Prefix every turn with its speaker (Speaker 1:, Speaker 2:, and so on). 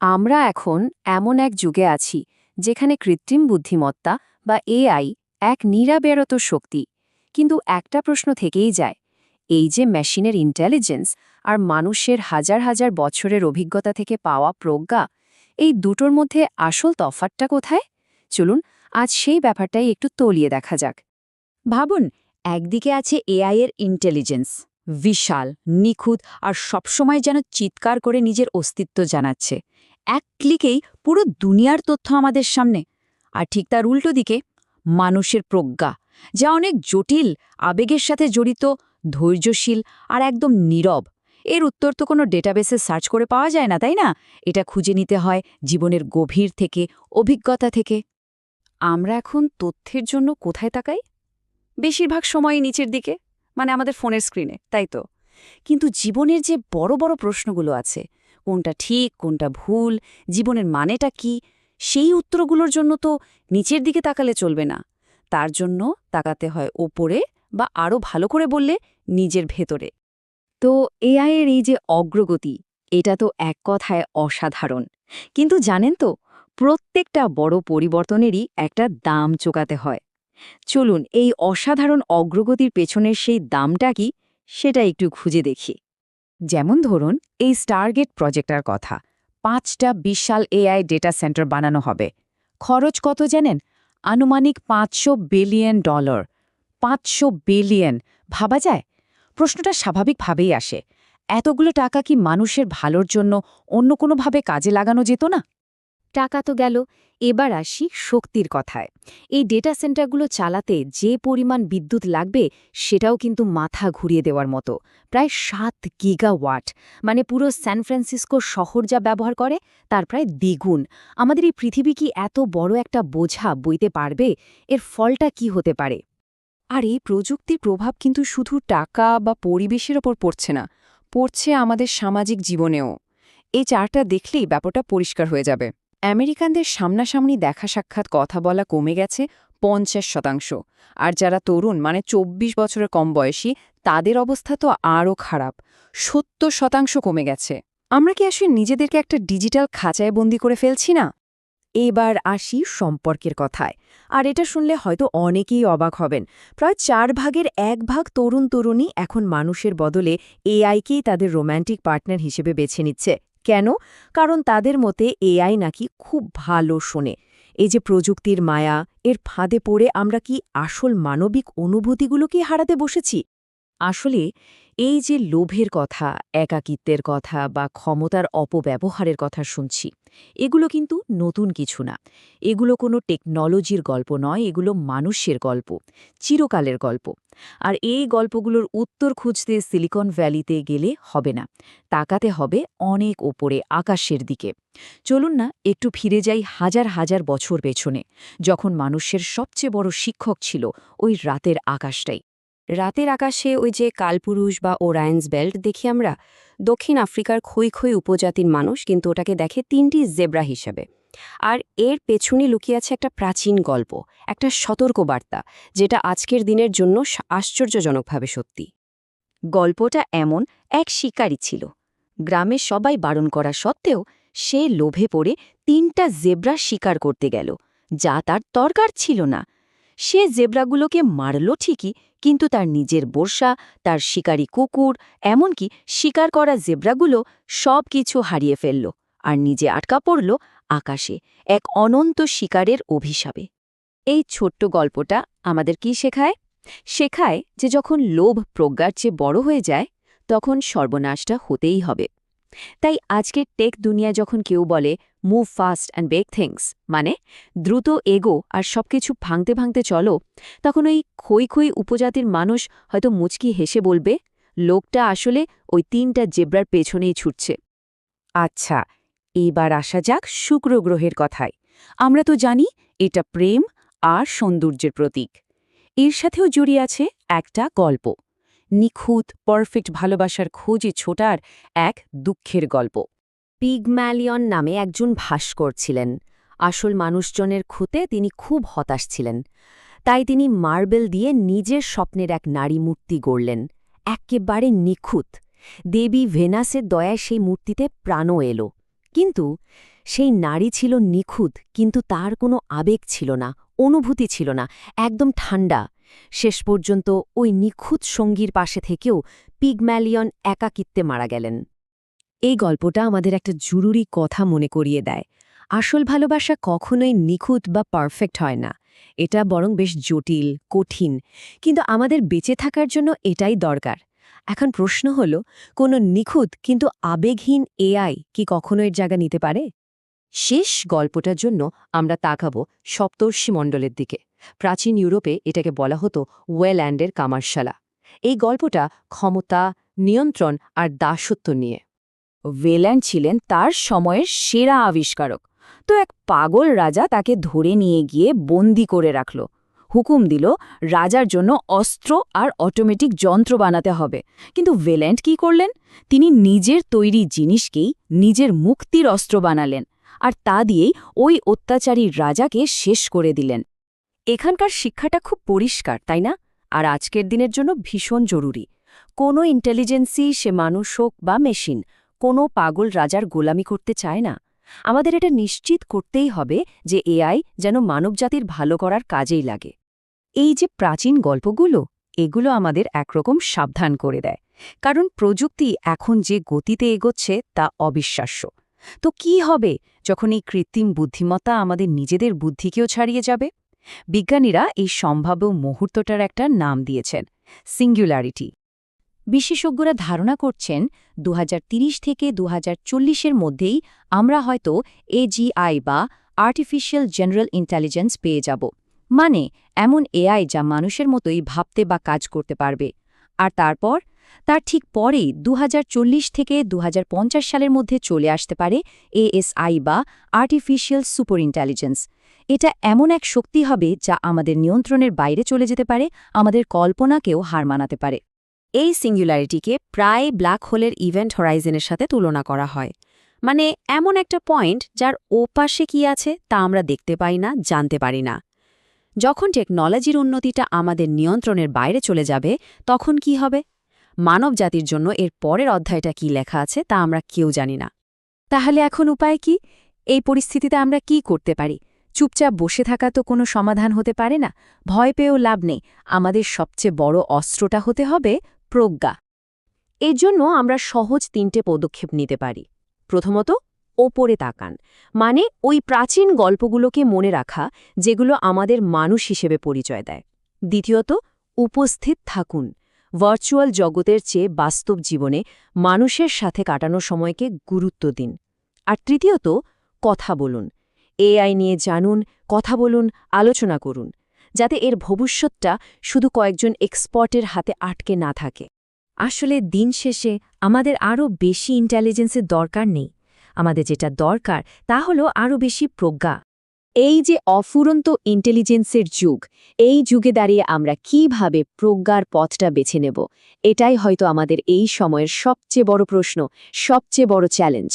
Speaker 1: আমরা এখন এমন এক যুগে আছি যেখানে কৃত্রিম বুদ্ধিমত্তা বা এআই এক নিরাবেরত শক্তি। কিন্তু একটা প্রশ্ন থেকেই যায়, এই যে মেশিনের ইন্টেলিজেন্স আর মানুষের হাজার হাজার বছরের অভিজ্ঞতা থেকে পাওয়া প্রজ্ঞা, এই দুটোর মধ্যে আসল তফাৎটা কোথায়? চলুন আজ সেই ব্যাপারটাই একটু তলিয়ে দেখা যাক।
Speaker 2: ভাবুন, একদিকে আছে এআই এর ইন্টেলিজেন্স, বিশাল, নিখুঁত আর সবসময় যেন চিৎকার করে নিজের অস্তিত্ব জানাচ্ছে। এক ক্লিকেই পুরো দুনিয়ার তথ্য আমাদের সামনে। আর ঠিক তার উল্টো দিকে মানুষের প্রজ্ঞা, যা অনেক জটিল, আবেগের সাথে জড়িত, ধৈর্যশীল আর একদম নীরব। এর উত্তর তো কোনো ডেটাবেসে সার্চ করে পাওয়া যায় না, তাই না? এটা খুঁজে নিতে হয় জীবনের গভীর থেকে, অভিজ্ঞতা থেকে।
Speaker 1: আমরা এখন তথ্যের জন্য কোথায় তাকাই? বেশিরভাগ সময়ই নিচের দিকে, মানে আমাদের ফোনের স্ক্রিনে, তাই তো? কিন্তু জীবনের যে বড় বড় প্রশ্নগুলো আছে, কোনটা ঠিক কোনটা ভুল, জীবনের মানেটা কি, সেই উত্তরগুলোর জন্য তো নিচের দিকে তাকালে চলবে না। তার জন্য তাকাতে হয় ওপরে, বা আরও ভালো করে বললে নিজের ভেতরে। তো এআই এর এই যে অগ্রগতি, এটা তো এক কথায় অসাধারণ। কিন্তু জানেন তো, প্রত্যেকটা বড় পরিবর্তনেরই একটা দাম চোকাতে হয়। চলুন এই অসাধারণ অগ্রগতির পেছনের সেই দামটা কি, সেটা একটু খুঁজে দেখি। যেমন ধরুন এই স্টারগেট প্রজেক্টটার কথা। 5টা বিশাল এআই ডেটা সেন্টার বানানো হবে। খরচ কত জানেন? আনুমানিক $500 বিলিয়ন। 500 বিলিয়ন, ভাবা যায়? প্রশ্নটা স্বাভাবিকভাবেই আসে, এতগুলো টাকা কি মানুষের ভালোর জন্য অন্য কোনোভাবে কাজে লাগানো যেত না? টাকা তো গেল, এবার আসি শক্তির কথায়। এই ডেটা সেন্টারগুলো চালাতে যে পরিমাণ বিদ্যুৎ লাগবে, সেটাও কিন্তু মাথা ঘুরিয়ে দেওয়ার মতো। প্রায় 7 গিগাওয়াট, মানে পুরো স্যান ফ্রান্সিসকো শহর যা ব্যবহার করে তার প্রায় দ্বিগুণ। আমাদের এই পৃথিবী কি এত বড় একটা বোঝা বইতে পারবে? এর ফলটা কি হতে পারে? আর এই প্রযুক্তির প্রভাব কিন্তু শুধু টাকা বা পরিবেশের ওপর পড়ছে না, পড়ছে আমাদের সামাজিক জীবনেও। এই চারটা দেখলেই ব্যাপারটা পরিষ্কার হয়ে যাবে। আমেরিকানদের সামনাসামনি দেখা সাক্ষাৎ কথা বলা কমে গেছে 50%। আর যারা তরুণ, মানে 24 বছরের কম বয়সী, তাদের অবস্থা তো আরও খারাপ, 70% কমে গেছে। আমরা কি আসলে নিজেদেরকে একটা ডিজিটাল খাঁচায় বন্দি করে ফেলছি না? এবার আসি সম্পর্কের কথায়। আর এটা শুনলে হয়তো অনেকেই অবাক হবেন। প্রায় 1/4 ভাগ তরুণ তরুণী এখন মানুষের বদলে এআইকেই তাদের রোম্যান্টিক পার্টনার হিসেবে বেছে নিচ্ছে। কেন? কারণ তাদের মতে এআই নাকি খুব ভালো শোনে। এই যে প্রযুক্তির মায়া, এর ফাঁদে পড়ে আমরা কি আসল মানবিক অনুভূতিগুলোকে হারাতে বসেছি? আসলে এই যে লোভের কথা, একাকিত্বের কথা বা ক্ষমতার অপব্যবহারের কথা শুনছি, এগুলো কিন্তু নতুন কিছু না। এগুলো কোনো টেকনোলজির গল্প নয়, এগুলো মানুষের গল্প, চিরকালের গল্প। আর এই গল্পগুলোর উত্তর খুঁজতে সিলিকন ভ্যালিতে গেলে হবে না, তাকাতে হবে অনেক ওপরে, আকাশের দিকে। চলুন না একটু ফিরে যাই হাজার হাজার বছর পেছনে, যখন মানুষের সবচেয়ে বড় শিক্ষক ছিল ওই রাতের আকাশটাই। রাতের আকাশে ওই যে কালপুরুষ বা ওরায়ন্স বেল্ট দেখি আমরা, দক্ষিণ আফ্রিকার খই খই উপজাতির মানুষ কিন্তু ওটাকে দেখে 3টি জেব্রা হিসেবে। আর এর পেছনে লুকিয়ে আছে একটা প্রাচীন গল্প, একটা সতর্কবার্তা, যেটা আজকের দিনের জন্য আশ্চর্যজনকভাবে সত্যি। গল্পটা এমন, এক শিকারী ছিল। গ্রামের সবাই বারণ করা সত্ত্বেও সে লোভে পড়ে 3টা জেব্রা শিকার করতে গেল, যা তার দরকার ছিল না। সে জেব্রাগুলোকে মারল ঠিকই, কিন্তু তার নিজের বর্ষা, তার শিকারী কুকুর, এমনকি শিকার করা জেব্রাগুলো সব কিছু হারিয়ে ফেলল, আর নিজে আটকা পড়ল আকাশে, এক অনন্ত শিকারের অভিশাপে। এই ছোট্ট গল্পটা আমাদের কি শেখায়? শেখায় যে যখন লোভ প্রজ্ঞার চেয়ে বড় হয়ে যায়, তখন সর্বনাশটা হতেই হবে। তাই আজকের টেক দুনিয়া যখন কেউ বলে move fast and break things, মানে দ্রুত এগো আর সবকিছু ভাঙতে ভাঙতে চলো, তখন ওই খই খই উপজাতির মানুষ হয়তো মুচকি হেসে বলবে, লোকটা আসলে ওই 3টা জেব্রার পেছনেই ছুটছে। আচ্ছা, এবার আসা যাক শুক্র গ্রহের কথায়। আমরা তো জানি এটা প্রেম আর সৌন্দর্যের প্রতীক। এর সাথেও জড়িয়ে আছে একটা গল্প, নিখুঁত পারফেক্ট ভালোবাসার খোঁজে ছোটার এক দুঃখের গল্প। পিগম্যালিয়ন নামে একজন ভাস্কর ছিলেন। আসল মানুষজনের খুঁতে তিনি খুব হতাশ ছিলেন। তাই তিনি মার্বেল দিয়ে নিজের স্বপ্নের এক নারী মূর্তি গড়লেন, একেবারে নিখুঁত। দেবী ভেনাসের দয়ায় সেই মূর্তিতে প্রাণও এলো। কিন্তু সেই নারী ছিল নিখুঁত, কিন্তু তার কোনো আবেগ ছিল না, অনুভূতি ছিল না, একদম ঠান্ডা। শেষ পর্যন্ত ওই নিখুঁত সঙ্গীর পাশে থেকেও পিগম্যালিয়ন একাকিত্বে মারা গেলেন। এই গল্পটা আমাদের একটা জরুরি কথা মনে করিয়ে দেয়। আসল ভালোবাসা কখনোই নিখুঁত বা পারফেক্ট হয় না। এটা বরং বেশ জটিল, কঠিন, কিন্তু আমাদের বেঁচে থাকার জন্য এটাই দরকার। এখন প্রশ্ন হল, কোনো নিখুঁত কিন্তু আবেগহীন এআই কি কখনো এর জায়গা নিতে পারে? শেষ গল্পটার জন্য আমরা তাকাব সপ্তর্ষিমণ্ডলের দিকে। প্রাচীন ইউরোপে এটাকে বলা হতো ওয়েল্যান্ডের কামারশালা। এই গল্পটা ক্ষমতা, নিয়ন্ত্রণ আর দাসত্ব নিয়ে। ওয়েল্যান্ড ছিলেন তার সময়ের সেরা আবিষ্কারক। তো এক পাগল রাজা তাকে ধরে নিয়ে গিয়ে বন্দি করে রাখল। হুকুম দিল রাজার জন্য অস্ত্র আর অটোমেটিক যন্ত্র বানাতে হবে। কিন্তু ওয়েল্যান্ড কি করলেন? তিনি নিজের তৈরি জিনিসকেই নিজের মুক্তির অস্ত্র বানালেন, আর তা দিয়েই ওই অত্যাচারী রাজাকে শেষ করে দিলেন। এখানকার শিক্ষাটা খুব পরিষ্কার, তাই না? আর আজকের দিনের জন্য ভীষণ জরুরি। কোনো ইন্টেলিজেন্সই, সে মানুষ হোক বা মেশিন, কোনো পাগল রাজার গোলামি করতে চায় না। আমাদের এটা নিশ্চিত করতেই হবে যে এআই যেন মানবজাতির ভালো করার কাজেই লাগে। এই যে প্রাচীন গল্পগুলো, এগুলো আমাদের একরকম সাবধান করে দেয়, কারণ প্রযুক্তি এখন যে গতিতে এগোচ্ছে তা অবিশ্বাস্য। তো কি হবে যখন এই কৃত্রিম বুদ্ধিমত্তা আমাদের নিজেদের বুদ্ধিকেও ছাড়িয়ে যাবে? বিজ্ঞানীরা এই সম্ভাব্য মুহূর্তটার একটা নাম দিয়েছেন, সিঙ্গুলারিটি। বিশেষজ্ঞরা ধারণা করছেন ২০৩০ থেকে ২০৪০-এর মধ্যেই আমরা হয়তো এজিআই বা আর্টিফিশিয়াল জেনারেল ইন্টেলিজেন্স পেয়ে যাব। মানে এমন এআই যা মানুষের মতোই ভাবতে বা কাজ করতে পারবে। আর তারপর তার ঠিক পরেই ২০৪০ থেকে ২০৫০ সালের মধ্যে চলে আসতে পারে এএসআই বা আর্টিফিশিয়াল সুপার ইন্টেলিজেন্স। এটা এমন এক শক্তি হবে যা আমাদের নিয়ন্ত্রণের বাইরে চলে যেতে পারে, আমাদের কল্পনাকেও হার মানাতে পারে। এই সিঙ্গুলারিটিকে প্রায় ব্ল্যাক হোলের ইভেন্ট হরাইজনের সাথে তুলনা করা হয়। মানে এমন একটা পয়েন্ট যার ওপাশে কি আছে তা আমরা দেখতে পাই না, জানতে পারি না। যখন টেকনোলজির উন্নতিটা আমাদের নিয়ন্ত্রণের বাইরে চলে যাবে, তখন কি হবে? মানব জাতির জন্য এর পরের অধ্যায়টা কি লেখা আছে তা আমরা কেউ জানি না। তাহলে এখন উপায় কি? এই পরিস্থিতিতে আমরা কি করতে পারি? চুপচাপ বসে থাকা তো কোনো সমাধান হতে পারে না। ভয় পেয়েও লাভ নেই। আমাদের সবচেয়ে বড় অস্ত্রটা হতে হবে প্রজ্ঞা। এর জন্য আমরা সহজ ৩টে পদক্ষেপ নিতে পারি। প্রথমত, ওপরে তাকান। মানে ওই প্রাচীন গল্পগুলোকে মনে রাখা, যেগুলো আমাদের মানুষ হিসেবে পরিচয় দেয়। দ্বিতীয়ত, উপস্থিত থাকুন। ভার্চুয়াল জগতের চেয়ে বাস্তব জীবনে মানুষের সাথে কাটানো সময়কে গুরুত্ব দিন। আর তৃতীয়ত, কথা বলুন। এআই নিয়ে জানুন, কথা বলুন, আলোচনা করুন, যাতে এর ভবিষ্যৎটা শুধু কয়েকজন এক্সপার্টের হাতে আটকে না থাকে। আসলে দিন শেষে আমাদের আরও বেশি ইন্টেলিজেন্সের দরকার নেই। আমাদের যেটা দরকার তা হলো আরও বেশি প্রজ্ঞা। এই যে অফুরন্ত ইন্টেলিজেন্সের যুগ, এই যুগে দাঁড়িয়ে আমরা কিভাবে প্রজ্ঞার পথটা বেছে নেব, এটাই হয়তো আমাদের এই সময়ের সবচেয়ে বড় প্রশ্ন, সবচেয়ে বড় চ্যালেঞ্জ।